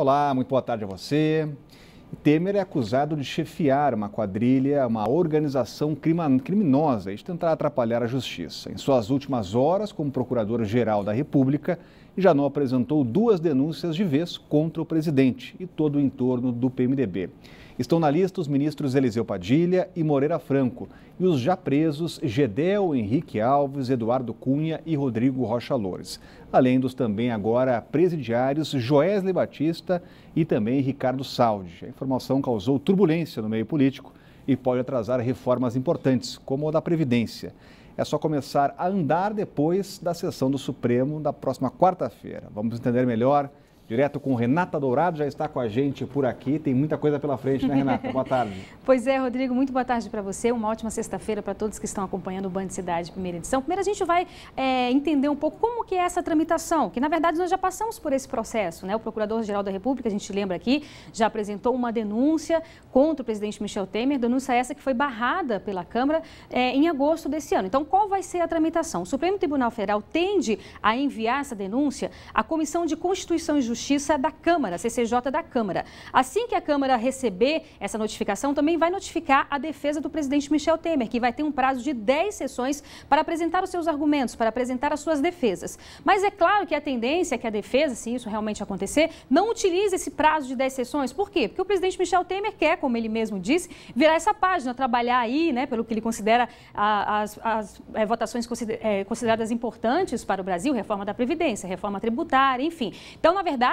Olá, muito boa tarde a você. Temer é acusado de chefiar uma quadrilha, uma organização criminosa e de tentar atrapalhar a justiça. Em suas últimas horas, como procurador-geral da República, Janot apresentou 2 denúncias de vez contra o presidente e todo o entorno do PMDB. Estão na lista os ministros Eliseu Padilha e Moreira Franco e os já presos Gedel Henrique Alves, Eduardo Cunha e Rodrigo Rocha Loures, além dos também agora presidiários Joesley Batista e também Ricardo Saldi. A informação causou turbulência no meio político e pode atrasar reformas importantes, como a da Previdência. É só começar a andar depois da sessão do Supremo da próxima quarta-feira. Vamos entender melhor. Direto com Renata Dourado, já está com a gente por aqui. Tem muita coisa pela frente, né, Renata? Boa tarde. Pois é, Rodrigo, muito boa tarde para você. Uma ótima sexta-feira para todos que estão acompanhando o Band Cidade, primeira edição. Primeiro, a gente vai entender um pouco como que é essa tramitação, que, na verdade, nós já passamos por esse processo, né? O Procurador-Geral da República, a gente lembra aqui, já apresentou uma denúncia contra o presidente Michel Temer, denúncia essa que foi barrada pela Câmara em agosto desse ano. Então, qual vai ser a tramitação? O Supremo Tribunal Federal tende a enviar essa denúncia à Comissão de Constituição e Justiça da Câmara, CCJ da Câmara. Assim que a Câmara receber essa notificação, também vai notificar a defesa do presidente Michel Temer, que vai ter um prazo de 10 sessões para apresentar os seus argumentos, para apresentar as suas defesas. Mas é claro que a tendência é que a defesa, se isso realmente acontecer, não utilize esse prazo de 10 sessões. Por quê? Porque o presidente Michel Temer quer, como ele mesmo disse, virar essa página, trabalhar aí, né, pelo que ele considera as votações consideradas importantes para o Brasil, reforma da Previdência, reforma tributária, enfim. Então, na verdade,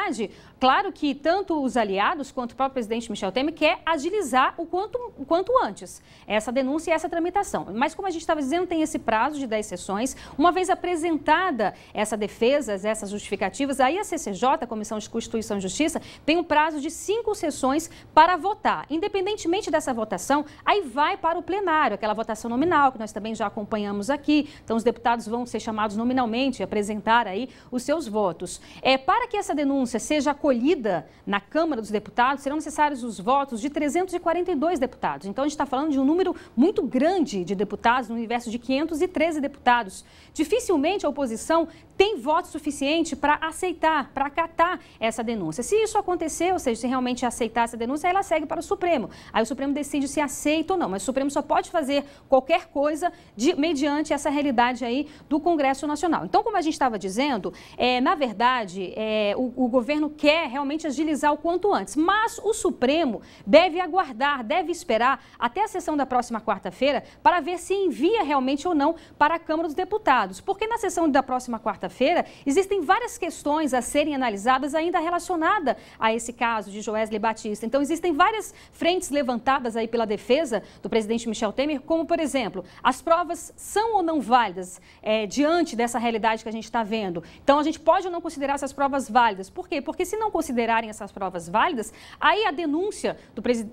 claro que tanto os aliados quanto o próprio presidente Michel Temer quer agilizar o quanto antes essa denúncia e essa tramitação. Mas, como a gente estava dizendo, tem esse prazo de 10 sessões. Uma vez apresentada essa defesa, essas justificativas, aí a CCJ, a Comissão de Constituição e Justiça, tem um prazo de 5 sessões para votar. Independentemente dessa votação, aí vai para o plenário, aquela votação nominal que nós também já acompanhamos aqui. Então, os deputados vão ser chamados nominalmente a apresentar aí os seus votos. Para que essa denúncia seja acolhida na Câmara dos Deputados, serão necessários os votos de 342 deputados. Então, a gente está falando de um número muito grande de deputados, no universo de 513 deputados. Dificilmente a oposição tem voto suficiente para aceitar, para acatar essa denúncia. Se isso acontecer, ou seja, se realmente aceitar essa denúncia, ela segue para o Supremo. Aí o Supremo decide se aceita ou não, mas o Supremo só pode fazer qualquer coisa mediante essa realidade aí do Congresso Nacional. Então, como a gente estava dizendo, na verdade, o governo quer realmente agilizar o quanto antes, mas o Supremo deve aguardar, deve esperar até a sessão da próxima quarta-feira para ver se envia realmente ou não para a Câmara dos Deputados, porque na sessão da próxima quarta-feira existem várias questões a serem analisadas ainda relacionadas a esse caso de Joesley Batista. Então, existem várias frentes levantadas aí pela defesa do presidente Michel Temer, como, por exemplo, as provas são ou não válidas diante dessa realidade que a gente está vendo. Então, a gente pode ou não considerar essas provas válidas. Por quê? Porque se não considerarem essas provas válidas, aí a denúncia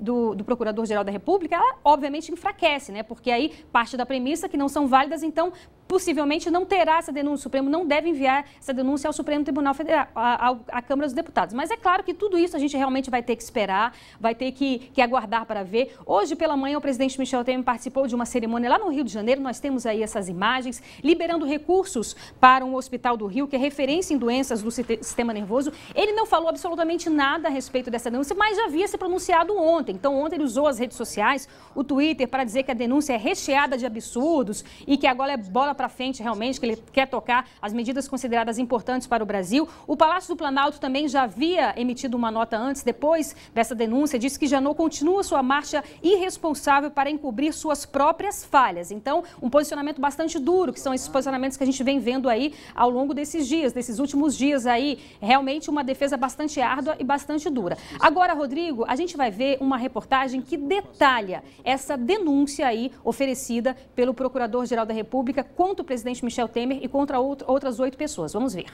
do Procurador-Geral da República, ela obviamente enfraquece, né? Porque aí parte da premissa que não são válidas, então possivelmente não terá essa denúncia. O Supremo não deve enviar essa denúncia ao Supremo Tribunal Federal, à Câmara dos Deputados. Mas é claro que tudo isso a gente realmente vai ter que esperar, vai ter que aguardar para ver. Hoje pela manhã o presidente Michel Temer participou de uma cerimônia lá no Rio de Janeiro. Nós temos aí essas imagens, liberando recursos para um hospital do Rio, que é referência em doenças do sistema nervoso. Ele não falou absolutamente nada a respeito dessa denúncia, mas já havia se pronunciado ontem. Então, ontem ele usou as redes sociais, o Twitter, para dizer que a denúncia é recheada de absurdos e que agora é bola para frente realmente, que ele quer tocar as medidas consideradas importantes para o Brasil. O Palácio do Planalto também já havia emitido uma nota antes, depois dessa denúncia, disse que Janot continua sua marcha irresponsável para encobrir suas próprias falhas. Então, um posicionamento bastante duro, que são esses posicionamentos que a gente vem vendo aí ao longo desses dias, desses últimos dias aí, realmente uma defesa bastante árdua e bastante dura. Agora, Rodrigo, a gente vai ver uma reportagem que detalha essa denúncia aí oferecida pelo Procurador-Geral da República contra o presidente Michel Temer e contra outras 8 pessoas. Vamos ver.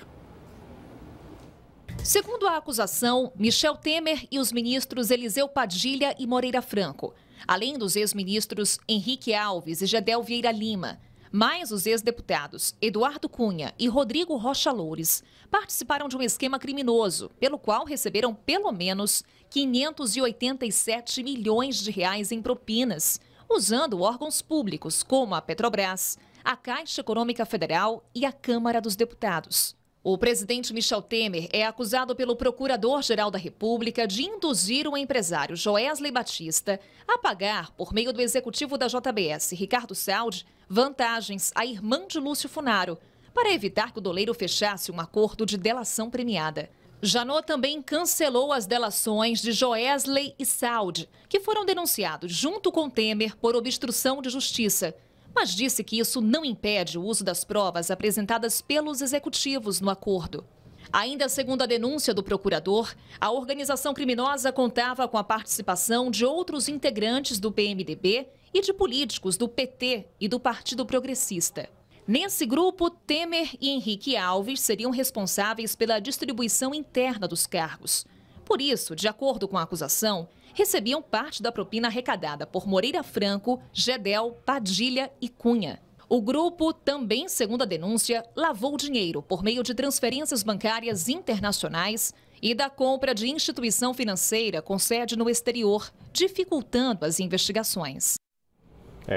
Segundo a acusação, Michel Temer e os ministros Eliseu Padilha e Moreira Franco, além dos ex-ministros Henrique Alves e Gedel Vieira Lima, mais os ex-deputados Eduardo Cunha e Rodrigo Rocha Loures, participaram de um esquema criminoso, pelo qual receberam pelo menos 587 milhões de reais em propinas, usando órgãos públicos como a Petrobras, a Caixa Econômica Federal e a Câmara dos Deputados. O presidente Michel Temer é acusado pelo Procurador-Geral da República de induzir o empresário Joesley Batista a pagar, por meio do executivo da JBS, Ricardo Saldi, vantagens à irmã de Lúcio Funaro, para evitar que o doleiro fechasse um acordo de delação premiada. Janot também cancelou as delações de Joesley e Saldi, que foram denunciados junto com Temer por obstrução de justiça, mas disse que isso não impede o uso das provas apresentadas pelos executivos no acordo. Ainda segundo a denúncia do procurador, a organização criminosa contava com a participação de outros integrantes do PMDB e de políticos do PT e do Partido Progressista. Nesse grupo, Temer e Henrique Alves seriam responsáveis pela distribuição interna dos cargos. Por isso, de acordo com a acusação, recebiam parte da propina arrecadada por Moreira Franco, Gedel, Padilha e Cunha. O grupo também, segundo a denúncia, lavou dinheiro por meio de transferências bancárias internacionais e da compra de instituição financeira com sede no exterior, dificultando as investigações.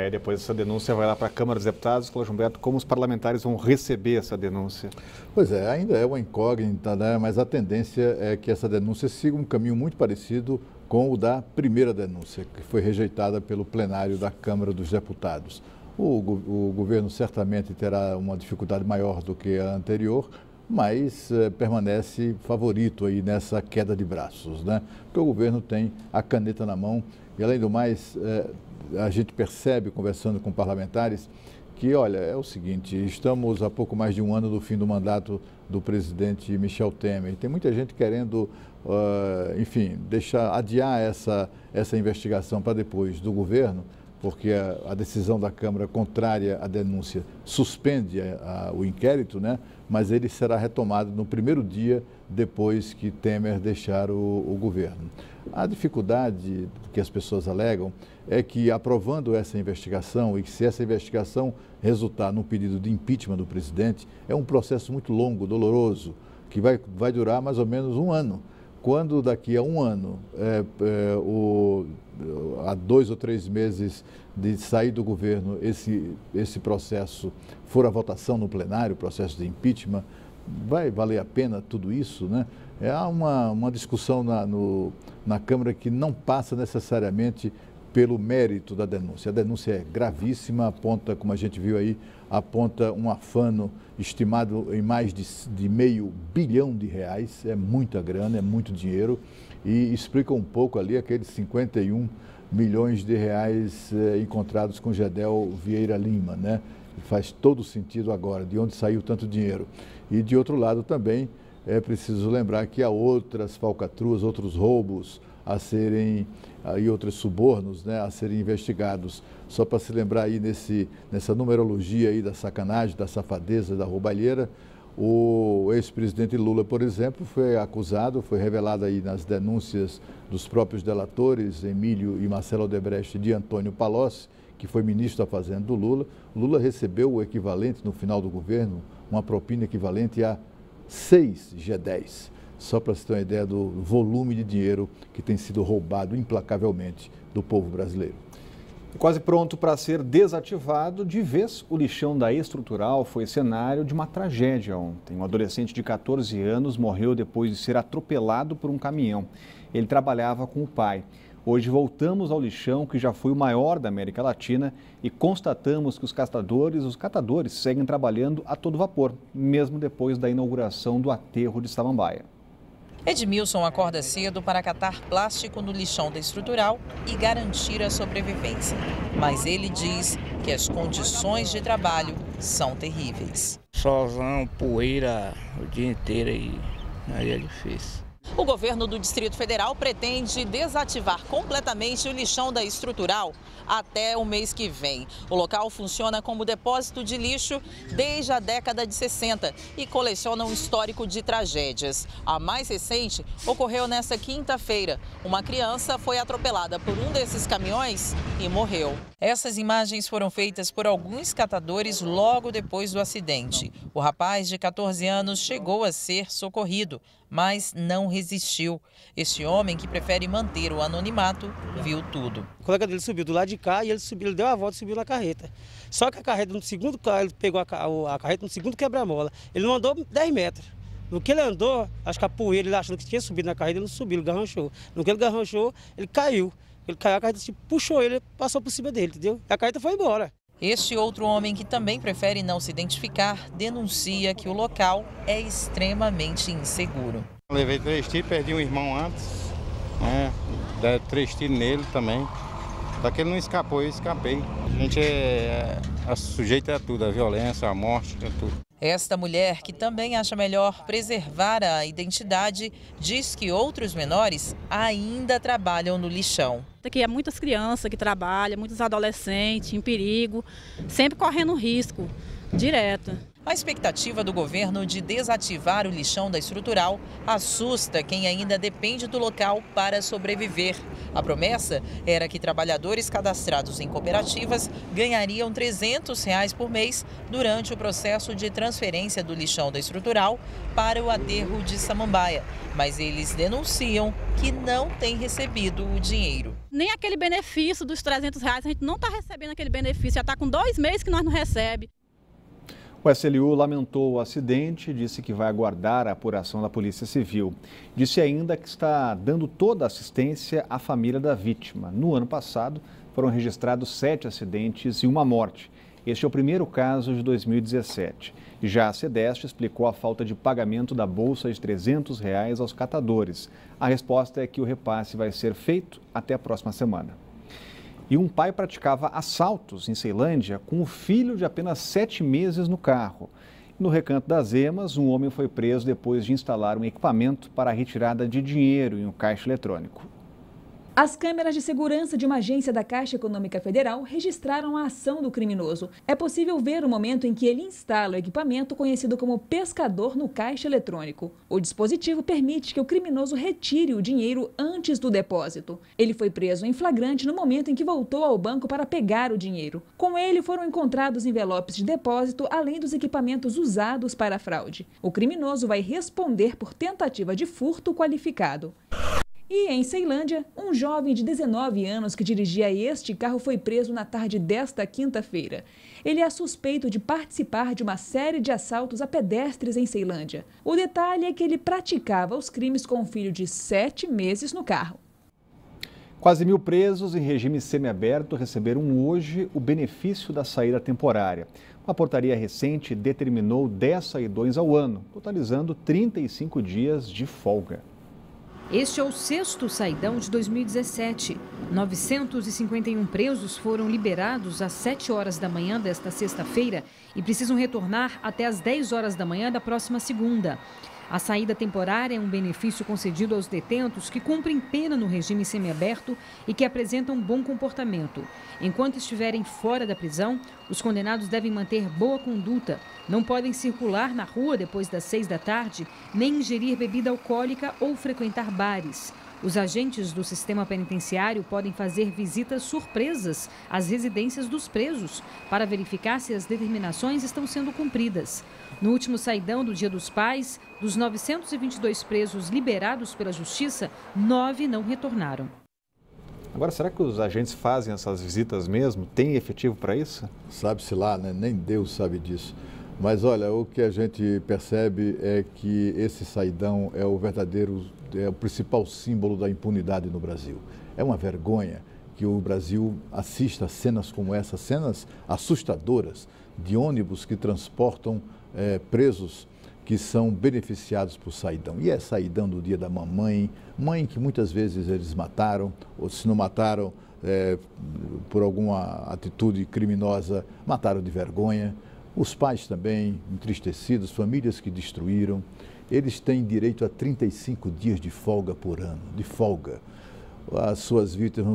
Depois essa denúncia vai lá para a Câmara dos Deputados. Cláudio Humberto, como os parlamentares vão receber essa denúncia? Pois é, ainda é uma incógnita, né? Mas a tendência é que essa denúncia siga um caminho muito parecido com o da primeira denúncia, que foi rejeitada pelo plenário da Câmara dos Deputados. O governo certamente terá uma dificuldade maior do que a anterior, mas permanece favorito aí nessa queda de braços, né? Porque o governo tem a caneta na mão e, além do mais, a gente percebe, conversando com parlamentares, que, olha, é o seguinte, estamos há pouco mais de um ano do fim do mandato do presidente Michel Temer. Tem muita gente querendo, enfim, adiar essa investigação para depois do governo, porque a decisão da Câmara contrária à denúncia suspende o inquérito, né? Mas ele será retomado no primeiro dia depois que Temer deixar o governo. A dificuldade que as pessoas alegam é que, aprovando essa investigação, e que se essa investigação resultar num pedido de impeachment do presidente, é um processo muito longo, doloroso, que vai durar mais ou menos um ano. Quando daqui a um ano, há 2 ou 3 meses de sair do governo, esse processo for a votação no plenário, o processo de impeachment, vai valer a pena tudo isso, né? Há uma discussão na Câmara que não passa necessariamente pelo mérito da denúncia. A denúncia é gravíssima, aponta, como a gente viu aí, aponta um afano estimado em mais de R$500 bilhão, é muita grana, é muito dinheiro, e explica um pouco ali aqueles 51 milhões de reais encontrados com Gedel Vieira Lima, né? Faz todo sentido agora, de onde saiu tanto dinheiro. E de outro lado também é preciso lembrar que há outras falcatruas, outros roubos a serem, e outros subornos, né, a serem investigados. Só para se lembrar aí nessa numerologia aí da sacanagem, da safadeza, da roubalheira, o ex-presidente Lula, por exemplo, foi acusado, foi revelado aí nas denúncias dos próprios delatores, Emílio e Marcelo Odebrecht, de Antônio Palocci, que foi ministro da Fazenda do Lula. Lula recebeu o equivalente, no final do governo, uma propina equivalente a 6 G10. Só para se ter uma ideia do volume de dinheiro que tem sido roubado implacavelmente do povo brasileiro. Quase pronto para ser desativado, de vez o lixão da estrutural foi cenário de uma tragédia ontem. Um adolescente de 14 anos morreu depois de ser atropelado por um caminhão. Ele trabalhava com o pai. Hoje voltamos ao lixão, que já foi o maior da América Latina, e constatamos que os catadores seguem trabalhando a todo vapor, mesmo depois da inauguração do aterro de Samambaia. Edmilson acorda cedo para catar plástico no lixão da estrutural e garantir a sobrevivência. Mas ele diz que as condições de trabalho são terríveis. Solzão, poeira o dia inteiro e aí é difícil. O governo do Distrito Federal pretende desativar completamente o lixão da estrutural até o mês que vem. O local funciona como depósito de lixo desde a década de 60 e coleciona um histórico de tragédias. A mais recente ocorreu nesta quinta-feira. Uma criança foi atropelada por um desses caminhões e morreu. Essas imagens foram feitas por alguns catadores logo depois do acidente. O rapaz de 14 anos chegou a ser socorrido, mas não resistiu. resistiu. Este homem, que prefere manter o anonimato, viu tudo. O colega dele subiu do lado de cá e ele subiu, ele deu a volta e subiu na carreta. Só que a carreta, no segundo, ele pegou a carreta no segundo quebra-mola. Ele não andou 10 metros. No que ele andou, acho que a poeira, ele achando que tinha subido na carreta, ele não subiu, ele garranchou. No que ele garranchou, ele caiu. Ele caiu, a carreta puxou ele, passou por cima dele, entendeu? E a carreta foi embora. Este outro homem, que também prefere não se identificar, denuncia que o local é extremamente inseguro. Levei 3 tiros, perdi um irmão antes, né? Deram 3 tiros nele também. Só que ele não escapou, eu escapei. A gente é sujeito a tudo, a violência, a morte, a tudo. Esta mulher, que também acha melhor preservar a identidade, diz que outros menores ainda trabalham no lixão. Aqui há muitas crianças que trabalham, muitos adolescentes em perigo, sempre correndo risco, direto. A expectativa do governo de desativar o lixão da estrutural assusta quem ainda depende do local para sobreviver. A promessa era que trabalhadores cadastrados em cooperativas ganhariam R$ 300 por mês durante o processo de transferência do lixão da estrutural para o aterro de Samambaia. Mas eles denunciam que não têm recebido o dinheiro. Nem aquele benefício dos R$ 300, a gente não está recebendo aquele benefício, já está com 2 meses que nós não recebemos. O SLU lamentou o acidente e disse que vai aguardar a apuração da Polícia Civil. Disse ainda que está dando toda a assistência à família da vítima. No ano passado, foram registrados 7 acidentes e 1 morte. Este é o primeiro caso de 2017. Já a Cedeste explicou a falta de pagamento da bolsa de R$ 300 aos catadores. A resposta é que o repasse vai ser feito até a próxima semana. E um pai praticava assaltos em Ceilândia com o filho de apenas 7 meses no carro. No Recanto das Emas, um homem foi preso depois de instalar um equipamento para a retirada de dinheiro em um caixa eletrônico. As câmeras de segurança de uma agência da Caixa Econômica Federal registraram a ação do criminoso. É possível ver o momento em que ele instala o equipamento conhecido como pescador no caixa eletrônico. O dispositivo permite que o criminoso retire o dinheiro antes do depósito. Ele foi preso em flagrante no momento em que voltou ao banco para pegar o dinheiro. Com ele foram encontrados envelopes de depósito, além dos equipamentos usados para a fraude. O criminoso vai responder por tentativa de furto qualificado. E em Ceilândia, um jovem de 19 anos que dirigia este carro foi preso na tarde desta quinta-feira. Ele é suspeito de participar de uma série de assaltos a pedestres em Ceilândia. O detalhe é que ele praticava os crimes com um filho de 7 meses no carro. Quase 1.000 presos em regime semiaberto receberam hoje o benefício da saída temporária. Uma portaria recente determinou 10 saidões ao ano, totalizando 35 dias de folga. Este é o 6º saidão de 2017. 951 presos foram liberados às 7 horas da manhã desta sexta-feira e precisam retornar até às 10 horas da manhã da próxima segunda. A saída temporária é um benefício concedido aos detentos que cumprem pena no regime semiaberto e que apresentam bom comportamento. Enquanto estiverem fora da prisão, os condenados devem manter boa conduta, não podem circular na rua depois das 6 da tarde, nem ingerir bebida alcoólica ou frequentar bares. Os agentes do sistema penitenciário podem fazer visitas surpresas às residências dos presos para verificar se as determinações estão sendo cumpridas. No último saidão do Dia dos Pais, dos 922 presos liberados pela Justiça, 9 não retornaram. Agora, será que os agentes fazem essas visitas mesmo? Tem efetivo para isso? Sabe-se lá, né? Nem Deus sabe disso. Mas olha, o que a gente percebe é que esse saidão é o principal símbolo da impunidade no Brasil. É uma vergonha que o Brasil assista a cenas como essas, cenas assustadoras de ônibus que transportam presos que são beneficiados por saidão. E é saidão do dia da mamãe, mãe que muitas vezes eles mataram, ou se não mataram por alguma atitude criminosa, mataram de vergonha. Os pais também entristecidos, famílias que destruíram, eles têm direito a 35 dias de folga por ano, de folga. As suas vítimas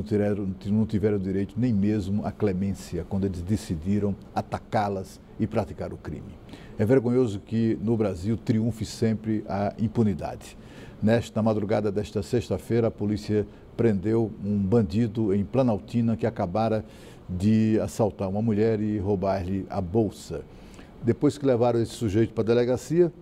não tiveram direito nem mesmo à clemência quando eles decidiram atacá-las e praticar o crime. É vergonhoso que no Brasil triunfe sempre a impunidade. Na madrugada desta sexta-feira, a polícia prendeu um bandido em Planaltina que acabara de assaltar uma mulher e roubar-lhe a bolsa. Depois que levaram esse sujeito para a delegacia,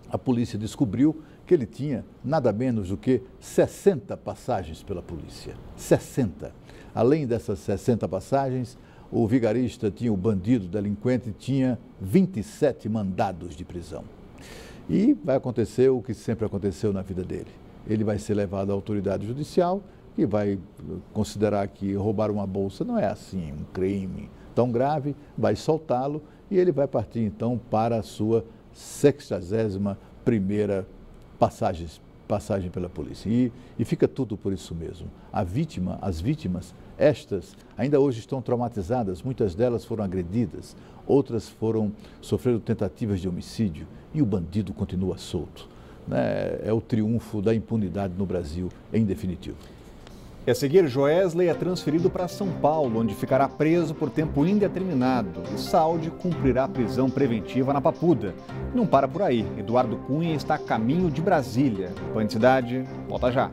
a polícia descobriu que ele tinha nada menos do que 60 passagens pela polícia. 60. Além dessas 60 passagens, o vigarista tinha, o bandido, delinquente, tinha 27 mandados de prisão. E vai acontecer o que sempre aconteceu na vida dele. Ele vai ser levado à autoridade judicial, que vai considerar que roubar uma bolsa não é assim um crime tão grave, vai soltá-lo e ele vai partir então para a sua 61ª passagem pela polícia. E fica tudo por isso mesmo. As vítimas, estas ainda hoje estão traumatizadas, muitas delas foram agredidas, outras sofreram tentativas de homicídio e o bandido continua solto. É o triunfo da impunidade no Brasil, em definitivo. E a seguir, Joesley é transferido para São Paulo, onde ficará preso por tempo indeterminado. E Saldi cumprirá a prisão preventiva na Papuda. Não para por aí. Eduardo Cunha está a caminho de Brasília. Band Cidade, volta já.